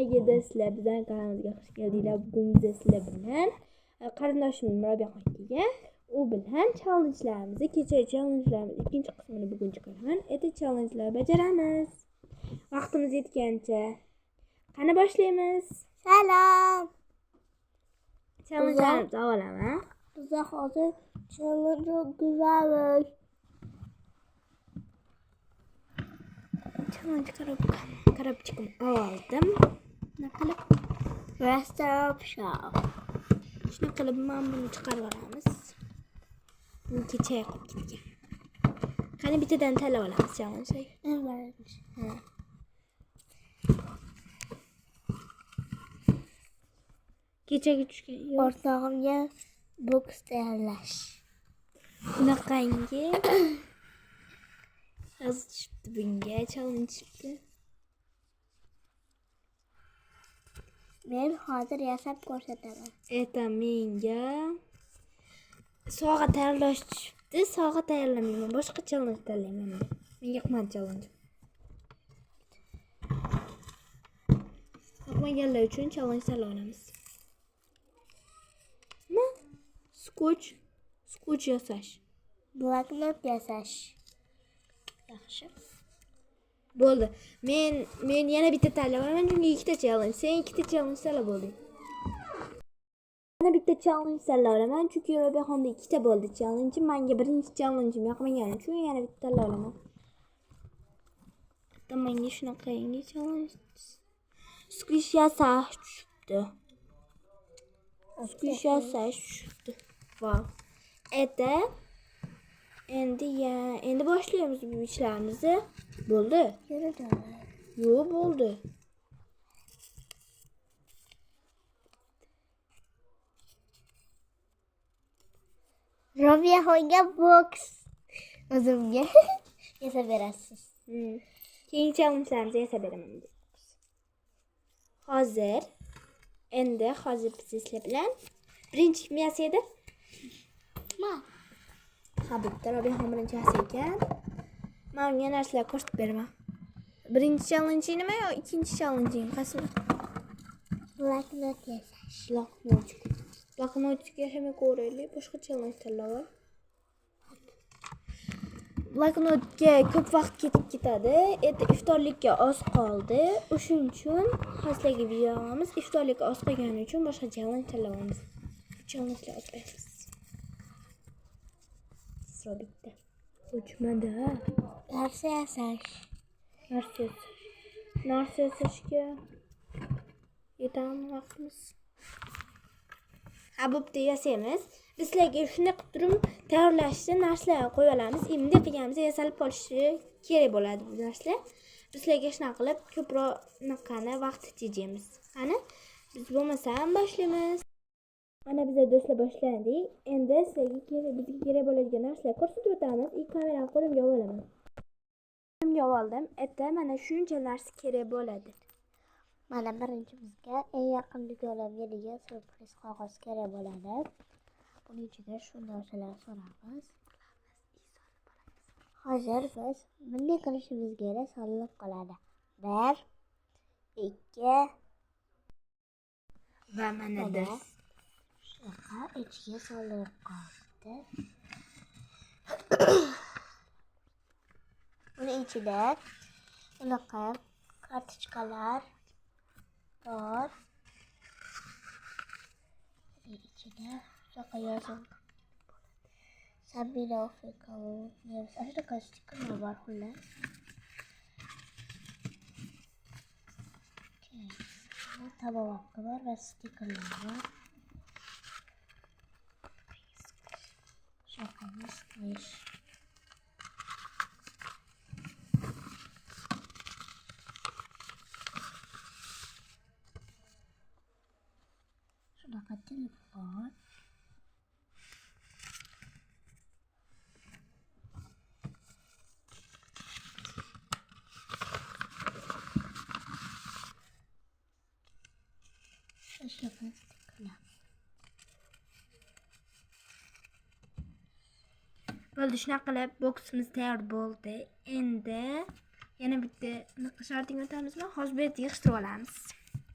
Hammagida sizlar bizning kanalimizga xush keldinglar. Bugun biz sizlar bilan qarindoshim Robiyaxon kelgan. U bilan challenge'larimizni, kecha challenge'larimiz ikkinchi qismini bugun chiqaraman. Endi challenge'lar bajaramiz. Vaqtimiz yetgancha. Qani boshlaymiz? Salom. Challenge'larimizni avvalaman. Biza hozir challenge qilamiz. Challenge qarab chiqim oldim. Nima qilib? Restaurant show. Shuni qilib mana buni chiqarib olamiz. Bu kecha yoqib ketgan. Qani bittadan tanlab olamiz challenge. Evet. Kechaga tushgan. O'rtog'imga boks tayyorlash. Bunaqangi yozishibdi bunga challenge chiqdi. Men hozir yasab ko'rsataman. Menga sog'a tayyorlash tushibdi. Sog'a tayyorlamayman. Boshqa challenge tanlayman. Menga qimmat challenge. Yoqmaganlar uchun challenge tanlab olamiz. Nima? Skotch yasash. Bloknot yasash. Yaxshi. Bo'ldi. Men yana bitta tanlab olaman chunki ikkita challenge. Sen ikkita challenge tanlab olding. Yana bitta challenge tanlab olaman chunki Robiyaxonda ikkita bo'ldi challenge. Menga birinchi challenge yoqmagani uchun yana bitta tanlab olaman. Bitta menga shunaqangi challenge. Squish yasash tushibdi. Squish yasash tushibdi. Wow. Endi boshlaymiz bu ishlarimizni. Bo'ldi? Yo'q, bo'ldi. Robiyaxonga boks. O'zimga yasab berasiz. Keyingi challenge'larimizni yasab beraman. Hozir biz sizlar bilan birinchi kim yasaydi? Men. Ha, bitta Robiyaxon birinchi yasagan. Men unga narsalar ko'rsatib beraman. Birinchi challenge nima yo ikkinchi challenge qaysi? Bloknot yasash. Bloknotga ham ko'raylik, boshqa challenge tanlab ol. Bloknotga ko'p vaqt ketib ketadi. Endi iftorlikka oz qoldi. O'shuning uchun hozirgi videomiz iftorlikka oz qolgani uchun boshqa challenge tanlab olamiz. Challenge'lar o'tamiz. Bitta. O'chmadi. Narsa yasash. Narsa yasashga yetami vaqtimiz. Ha, bo'pti, yasaymiz. Biz sizlarga shuni qilib turib tayyorlashni narsalarni qo'yib olamiz. Endi qilganimizda yasalib qolishi kerak bo'ladi bu narsalar. Biz sizlarga shunaqa qilib ko'proq naqani vaqt tejaymiz. Qani, biz bo'lmasam boshlaymiz. Mana biz do'stlar boshladik. Endi sizlarga bizga kerak bo'ladigan narsalar ko'rsatib o'tamiz. İlk kamerani qo'limga olaman. Qo'limga oldim. Mana shuncha narsa kerak bo'ladi. Mana birinchi bizga eng yaqin dugonamga degan surpriz qog'oz kerak bo'ladi. Buning ichida shu narsalarni so'ramiz. Hozir biz bunday qilishimizga yana sonliq qoladi. 1 2 va mana da shunaqa ichiga solinib qoldi. Buning ichida bunaqa kartochkalar bor. İçine şaka yazın. Sabine Afrikalı. Shunaqa stikerlar bor xullas. Taboq bor va stikerlar bor. Shunaqa squish. Shunaqa telefon. Shunaqa stikerlar. Bo'ldi, shunaqa qilib boksimiz tayyor bo'ldi. Endi yana bitta shartingni o'tamizmi? Hozir bu yerda yig'ishtirib olamiz.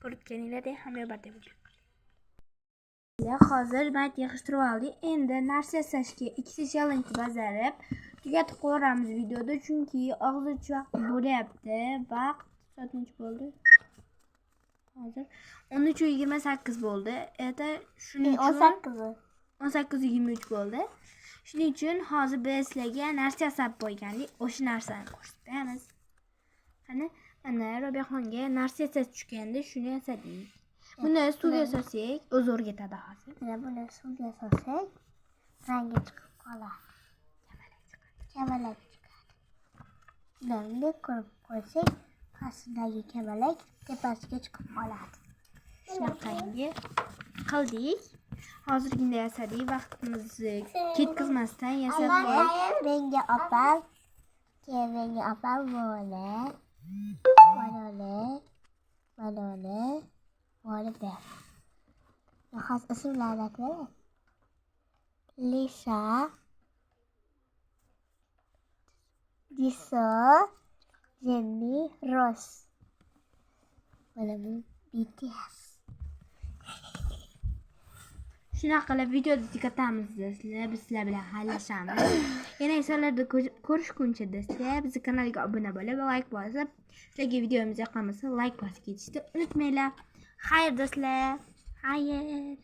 ko'rib kelinglar hamyonbop bo'lgan. Hozir mayt yig'ishtirib oldik. Endi narsa yasashga ikkita challenge bajarib tugatib qo'yamiz videoda, chunki og'zaki vaqt bo'lyapti. Vaqt soat necha bo'ldi? Hozir 13:28 bo'ldi. Eta shuning uchun 18:23 bo'ldi. Shuning uchun hozir biz sizlarga narsa yasab qo'ygandik. O'sha narsani ko'rsatamiz. Qani, mana Robiyaxonga narsa yasash tushganda shuni yasadik. Buni suvga solsak, o'zi o'rgatadi hozir. Mana buni suvga solsak, rangi chiqib qoladi. Kamalak chiqadi. Bunday ko'rib qo'ysak, pastidagi kamalak tepasiga chiqib qoladi. Shunaqangi qildik. Hozirgina yasadik, vaqtimizni ketkazmasdan yasab qo'ydik. Menga opam, keyin menga opam mana ber. Hozir ismlarni aytmayman. Lisa, Diso, Jenny, Rose. Mana bu BTS. Shunaqa qilib videoda tugatamiz do'stlar. Biz sizlar bilan xayrlashamiz. Yana insonlarda ko'rishguncha do'stlar, bizning kanalga obuna bo'lib, like bosib, sizlarga videomiz yoqqanmasa like bosib ketishni unutmanglar. Xayr do'stlar. Xayr.